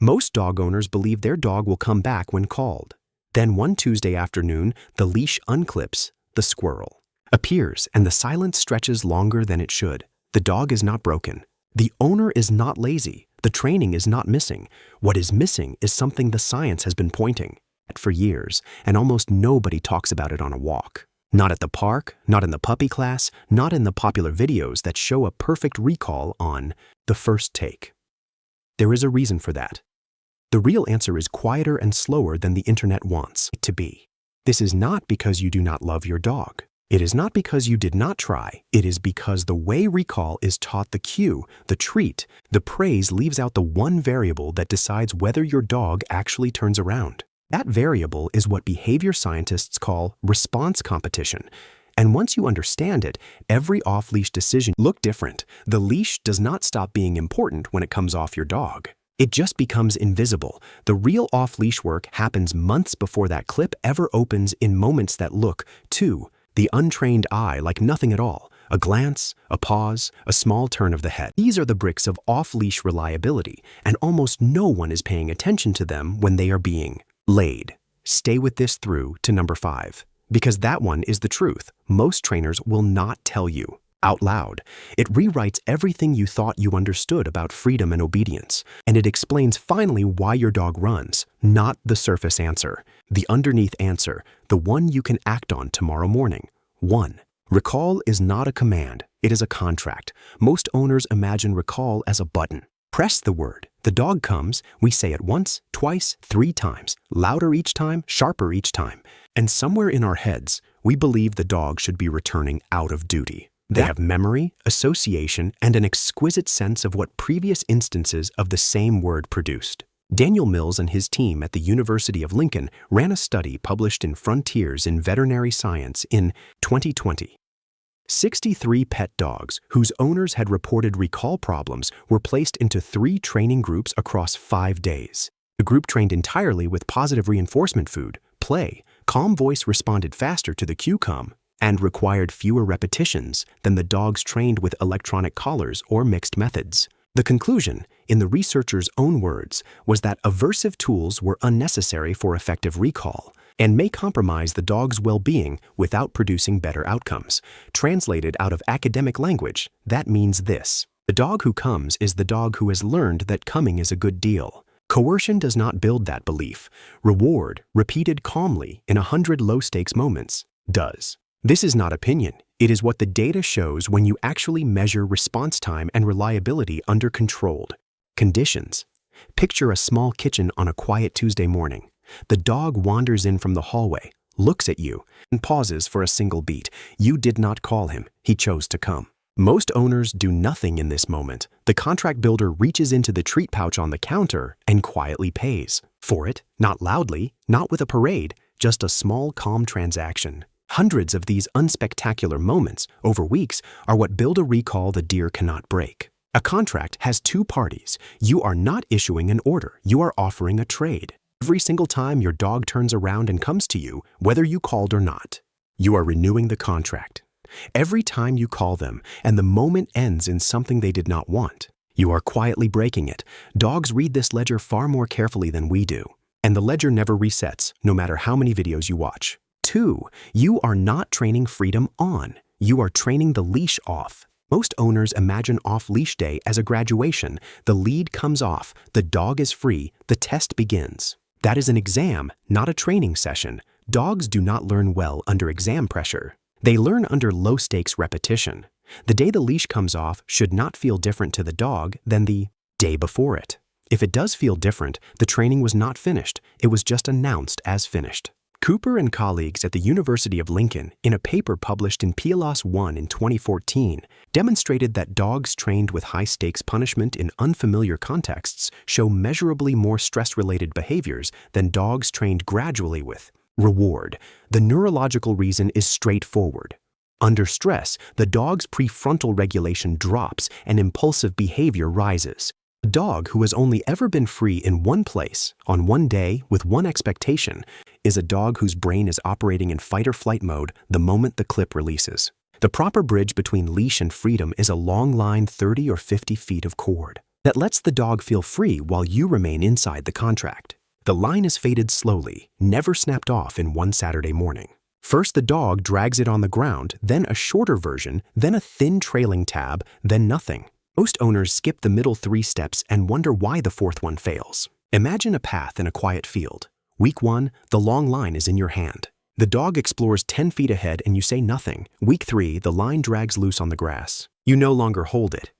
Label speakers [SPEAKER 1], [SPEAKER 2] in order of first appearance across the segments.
[SPEAKER 1] Most dog owners believe their dog will come back when called. Then one Tuesday afternoon, the leash unclips, the squirrel appears, and the silence stretches longer than it should. The dog is not broken. The owner is not lazy. The training is not missing. What is missing is something the science has been pointing at for years, and almost nobody talks about it on a walk. Not at the park, not in the puppy class, not in the popular videos that show a perfect recall on the first take. There is a reason for that. The real answer is quieter and slower than the internet wants it to be. This is not because you do not love your dog. It is not because you did not try. It is because the way recall is taught, the cue, the treat, the praise leaves out the one variable that decides whether your dog actually turns around. That variable is what behavior scientists call response competition. And once you understand it, every off-leash decision looks different. The leash does not stop being important when it comes off your dog. It just becomes invisible. The real off-leash work happens months before that clip ever opens, in moments that look, to the untrained eye, like nothing at all. A glance, a pause, a small turn of the head. These are the bricks of off-leash reliability, and almost no one is paying attention to them when they are being laid. Stay with this through to number 5, because that one is the truth most trainers will not tell you out loud. It rewrites everything you thought you understood about freedom and obedience, and it explains finally why your dog runs, not the surface answer, the underneath answer, the one you can act on tomorrow morning. 1. Recall is not a command, it is a contract. Most owners imagine recall as a button. Press the word. The dog comes, we say it once, twice, 3 times, louder each time, sharper each time. And somewhere in our heads, we believe the dog should be returning out of duty. They have memory, association, and an exquisite sense of what previous instances of the same word produced. Daniel Mills and his team at the University of Lincoln ran a study published in Frontiers in Veterinary Science in 2020. 63 pet dogs whose owners had reported recall problems were placed into 3 training groups across 5 days. The group trained entirely with positive reinforcement food, play, calm voice responded faster to the cue come, and required fewer repetitions than the dogs trained with electronic collars or mixed methods. The conclusion, in the researchers' own words, was that aversive tools were unnecessary for effective recall and may compromise the dog's well-being without producing better outcomes. Translated out of academic language, that means this: the dog who comes is the dog who has learned that coming is a good deal. Coercion does not build that belief. Reward, repeated calmly in 100 low-stakes moments, does. This is not opinion. It is what the data shows when you actually measure response time and reliability under controlled conditions. Picture a small kitchen on a quiet Tuesday morning. The dog wanders in from the hallway, looks at you, and pauses for a single beat. You did not call him. He chose to come. Most owners do nothing in this moment. The contract builder reaches into the treat pouch on the counter and quietly pays for it, not loudly, not with a parade, just a small, calm transaction. Hundreds of these unspectacular moments over weeks are what build a recall the deer cannot break. A contract has 2 parties. You are not issuing an order. You are offering a trade. Every single time your dog turns around and comes to you, whether you called or not, you are renewing the contract. Every time you call them and the moment ends in something they did not want, you are quietly breaking it. Dogs read this ledger far more carefully than we do, and the ledger never resets, no matter how many videos you watch. 2, you are not training freedom on. You are training the leash off. Most owners imagine off-leash day as a graduation. The lead comes off, the dog is free, the test begins. That is an exam, not a training session. Dogs do not learn well under exam pressure. They learn under low-stakes repetition. The day the leash comes off should not feel different to the dog than the day before it. If it does feel different, the training was not finished. It was just announced as finished. Cooper and colleagues at the University of Lincoln, in a paper published in PLOS 1 in 2014, demonstrated that dogs trained with high-stakes punishment in unfamiliar contexts show measurably more stress-related behaviors than dogs trained gradually with reward. The neurological reason is straightforward. Under stress, the dog's prefrontal regulation drops and impulsive behavior rises. A dog who has only ever been free in one place, on one day, with one expectation, is a dog whose brain is operating in fight-or-flight mode the moment the clip releases. The proper bridge between leash and freedom is a long line 30 or 50 feet of cord. that lets the dog feel free while you remain inside the contract. The line is faded slowly, never snapped off in one Saturday morning. First the dog drags it on the ground, then a shorter version, then a thin trailing tab, then nothing. Most owners skip the middle 3 steps and wonder why the 4th one fails. Imagine a path in a quiet field. Week 1, the long line is in your hand. The dog explores 10 feet ahead and you say nothing. Week 3, the line drags loose on the grass. You no longer hold it.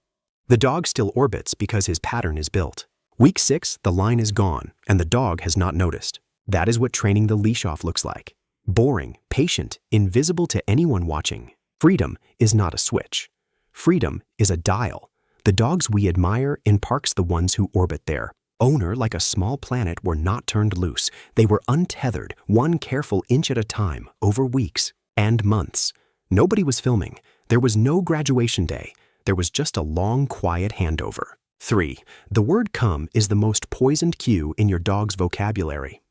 [SPEAKER 1] The dog still orbits because his pattern is built. Week 6, the line is gone and the dog has not noticed. That is what training the leash off looks like. Boring, patient, invisible to anyone watching. Freedom is not a switch. Freedom is a dial. The dogs we admire in parks, the ones who orbit there. Owner, like a small planet, were not turned loose. They were untethered, one careful inch at a time, over weeks and months. Nobody was filming. There was no graduation day. There was just a long, quiet handover. 3. The word come is the most poisoned cue in your dog's vocabulary.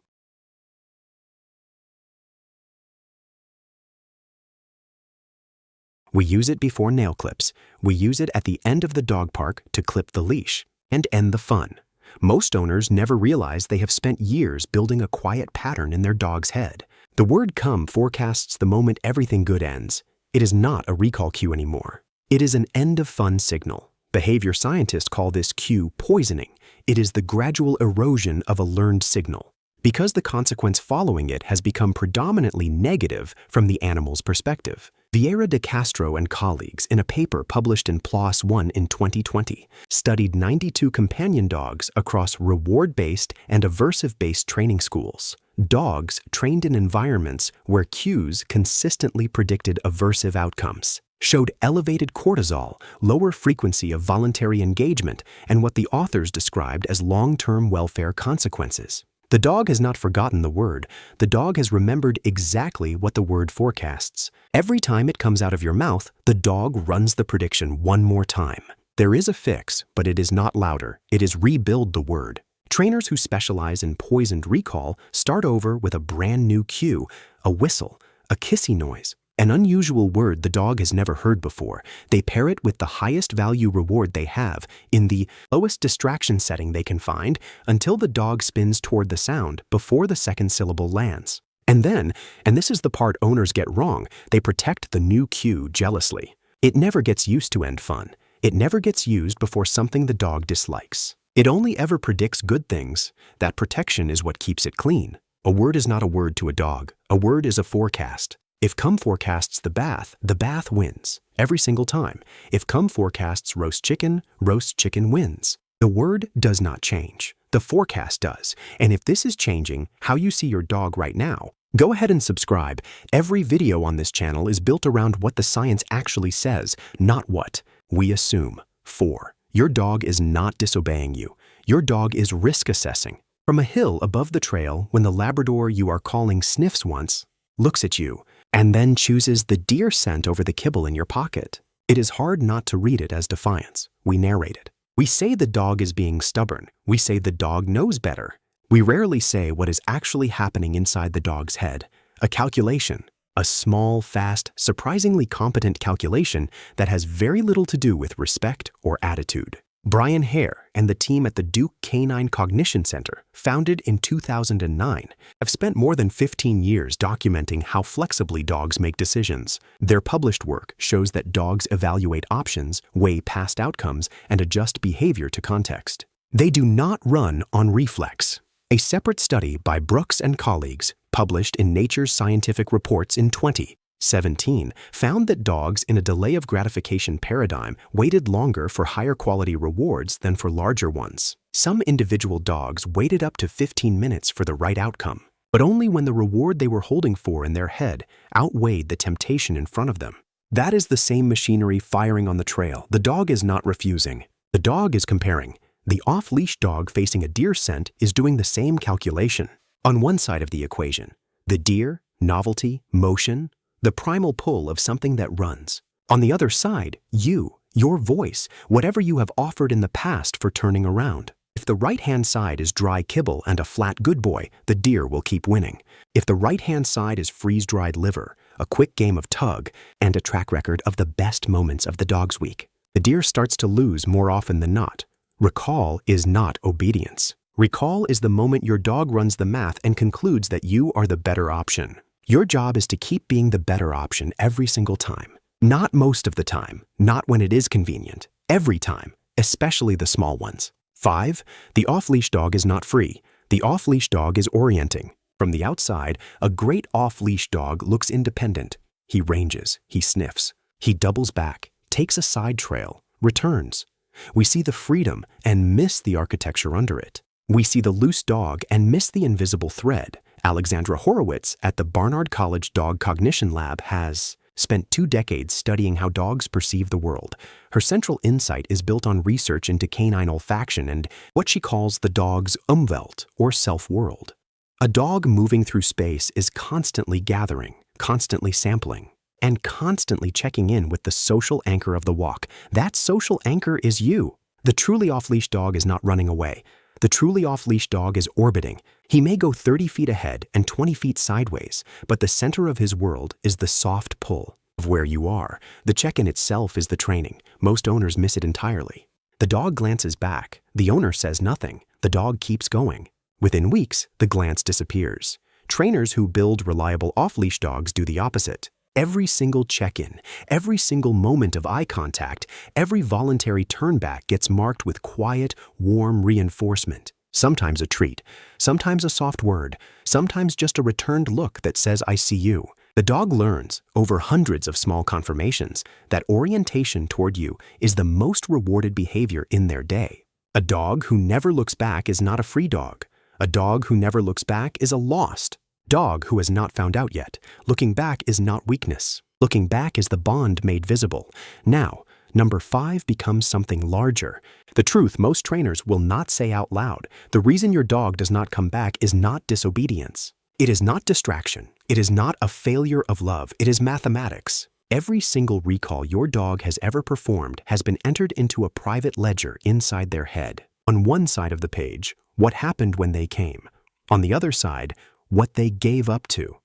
[SPEAKER 1] We use it before nail clips. We use it at the end of the dog park to clip the leash and end the fun. Most owners never realize they have spent years building a quiet pattern in their dog's head. The word come forecasts the moment everything good ends. It is not a recall cue anymore. It is an end of fun signal. Behavior scientists call this cue poisoning. It is the gradual erosion of a learned signal, because the consequence following it has become predominantly negative from the animal's perspective. Vieira de Castro and colleagues, in a paper published in PLOS 1 in 2020, studied 92 companion dogs across reward-based and aversive-based training schools. Dogs trained in environments where cues consistently predicted aversive outcomes showed elevated cortisol, lower frequency of voluntary engagement, and what the authors described as long-term welfare consequences. The dog has not forgotten the word. The dog has remembered exactly what the word forecasts. Every time it comes out of your mouth, the dog runs the prediction one more time. There is a fix, but it is not louder. It is rebuild the word. Trainers who specialize in poisoned recall start over with a brand new cue, a whistle, a kissy noise, an unusual word the dog has never heard before. They pair it with the highest value reward they have in the lowest distraction setting they can find until the dog spins toward the sound before the second syllable lands. And then, and this is the part owners get wrong, they protect the new cue jealously. It never gets used to end fun. It never gets used before something the dog dislikes. It only ever predicts good things. That protection is what keeps it clean. A word is not a word to a dog. A word is a forecast. If come forecasts the bath wins. Every single time. If come forecasts roast chicken wins. The word does not change. The forecast does. And if this is changing how you see your dog right now, go ahead and subscribe. Every video on this channel is built around what the science actually says, not what we assume. 4. Your dog is not disobeying you. Your dog is risk assessing. From a hill above the trail, when the Labrador you are calling sniffs once, looks at you, and then chooses the deer scent over the kibble in your pocket, it is hard not to read it as defiance. We narrate it. We say the dog is being stubborn. We say the dog knows better. We rarely say what is actually happening inside the dog's head. A calculation. A small, fast, surprisingly competent calculation that has very little to do with respect or attitude. Brian Hare and the team at the Duke Canine Cognition Center, founded in 2009, have spent more than 15 years documenting how flexibly dogs make decisions. Their published work shows that dogs evaluate options, weigh past outcomes, and adjust behavior to context. They do not run on reflex. A separate study by Brooks and colleagues, published in Nature's Scientific Reports in 2017, found that dogs in a delay of gratification paradigm waited longer for higher quality rewards than for larger ones. Some individual dogs waited up to 15 minutes for the right outcome, but only when the reward they were holding for in their head outweighed the temptation in front of them. That is the same machinery firing on the trail. The dog is not refusing. The dog is comparing. The off-leash dog facing a deer scent is doing the same calculation. On one side of the equation, the deer, novelty, motion, the primal pull of something that runs. On the other side, your voice, whatever you have offered in the past for turning around. If the right-hand side is dry kibble and a flat good boy, the deer will keep winning. If the right-hand side is freeze-dried liver, a quick game of tug, and a track record of the best moments of the dog's week, the deer starts to lose more often than not. Recall is not obedience. Recall is the moment your dog runs the math and concludes that you are the better option. Your job is to keep being the better option every single time. Not most of the time, not when it is convenient. Every time, especially the small ones. 5. The off-leash dog is not free. The off-leash dog is orienting. From the outside, a great off-leash dog looks independent. He ranges, he sniffs, he doubles back, takes a side trail, returns. We see the freedom and miss the architecture under it. We see the loose dog and miss the invisible thread. Alexandra Horowitz at the Barnard College Dog Cognition Lab has spent 2 decades studying how dogs perceive the world. Her central insight is built on research into canine olfaction and what she calls the dog's Umwelt, or self-world. A dog moving through space is constantly gathering, constantly sampling, and constantly checking in with the social anchor of the walk. That social anchor is you. The truly off-leash dog is not running away. The truly off-leash dog is orbiting. He may go 30 feet ahead and 20 feet sideways, but the center of his world is the soft pull of where you are. The check-in itself is the training. Most owners miss it entirely. The dog glances back. The owner says nothing. The dog keeps going. Within weeks, the glance disappears. Trainers who build reliable off-leash dogs do the opposite. Every single check-in, every single moment of eye contact, every voluntary turn back gets marked with quiet, warm reinforcement. Sometimes a treat, sometimes a soft word, sometimes just a returned look that says, "I see you." The dog learns, over hundreds of small confirmations, that orientation toward you is the most rewarded behavior in their day. A dog who never looks back is not a free dog. A dog who never looks back is a lost dog who has not found out yet. Looking back is not weakness. Looking back is the bond made visible. Now, number 5 becomes something larger. The truth most trainers will not say out loud. The reason your dog does not come back is not disobedience. It is not distraction. It is not a failure of love. It is mathematics. Every single recall your dog has ever performed has been entered into a private ledger inside their head. On one side of the page, what happened when they came. On the other side, what they gave up to.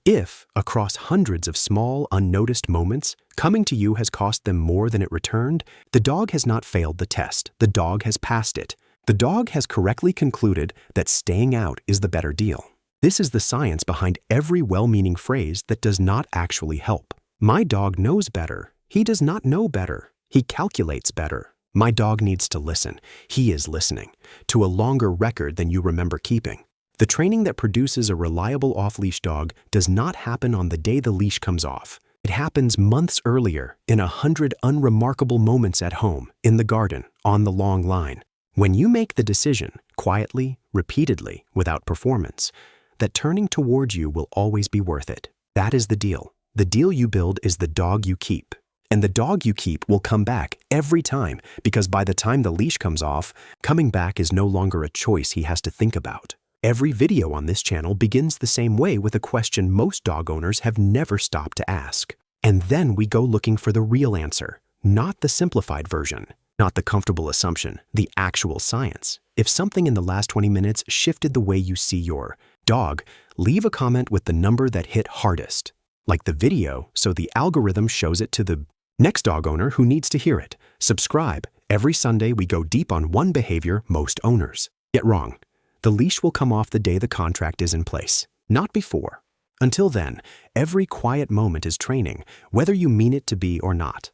[SPEAKER 1] If, across hundreds of small, unnoticed moments, coming to you has cost them more than it returned, the dog has not failed the test. The dog has passed it. The dog has correctly concluded that staying out is the better deal. This is the science behind every well-meaning phrase that does not actually help. My dog knows better. He does not know better. He calculates better. My dog needs to listen. He is listening to a longer record than you remember keeping. The training that produces a reliable off-leash dog does not happen on the day the leash comes off. It happens months earlier, in 100 unremarkable moments at home, in the garden, on the long line. When you make the decision, quietly, repeatedly, without performance, that turning towards you will always be worth it. That is the deal. The deal you build is the dog you keep. And the dog you keep will come back every time, because by the time the leash comes off, coming back is no longer a choice he has to think about. Every video on this channel begins the same way with a question most dog owners have never stopped to ask. And then we go looking for the real answer, not the simplified version, not the comfortable assumption, the actual science. If something in the last 20 minutes shifted the way you see your dog, leave a comment with the number that hit hardest. Like the video so the algorithm shows it to the next dog owner who needs to hear it. Subscribe. Every Sunday we go deep on one behavior most owners get wrong. The leash will come off the day the contract is in place, not before. Until then, every quiet moment is training, whether you mean it to be or not.